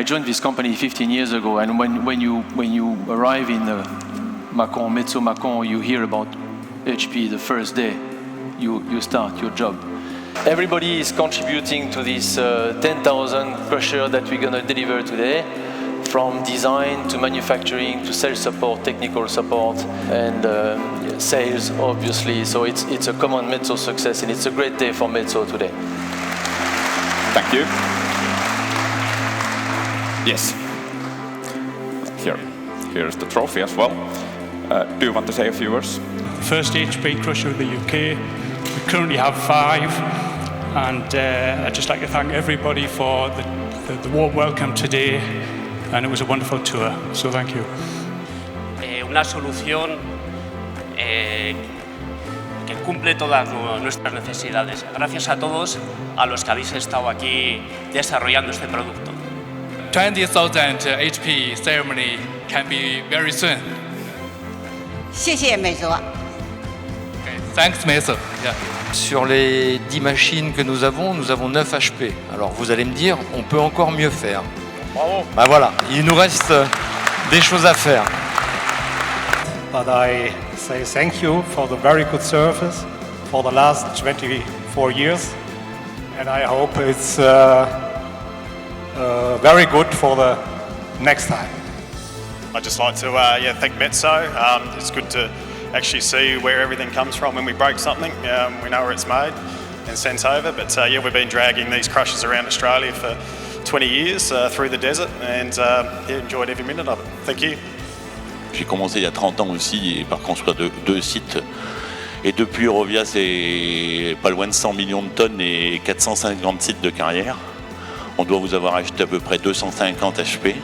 I joined this company 15 years ago, and when you arrive in Mâcon, Metso Mâcon, you hear about HP the first day you start your job. Everybody is contributing to this 10,000 crusher that we're going to deliver today, from design to manufacturing to sales support, technical support, and sales, obviously. So it's a common Metso success, and it's a great day for Metso today. Thank you. Yes. Here's the trophy as well. Do you want to say a few words? First HP crusher in the UK. We currently have 5, and I'd just like to thank everybody for the warm welcome today, and it was a wonderful tour, so thank you. Una solución que cumple todas nuestras necesidades. Gracias a todos a los que habéis estado aquí desarrollando este producto. 20,000 HP ceremony can be very soon. 谢谢美泽。 Thanks, Metso. Yeah. Sur les 10 machines que nous avons 9 HP. Alors vous allez me dire, on peut encore mieux faire. Bravo. Bah voilà, il nous reste des choses à faire. But I say thank you for the very good service for the last 24 years, and I hope it's very good for the next time. I'd just like to thank Metso. It's good to actually see where everything comes from when we break something. We know where it's made and sent over, but we've been dragging these crushers around Australia for 20 years through the desert, and enjoyed every minute of it. Thank you. J'ai commencé il y a 30 ans aussi par construire deux sites. Et depuis Eurovia, c'est pas loin de 100 millions de tonnes et 450 sites de carrière. On doit vous avoir acheté à peu près 250 HP.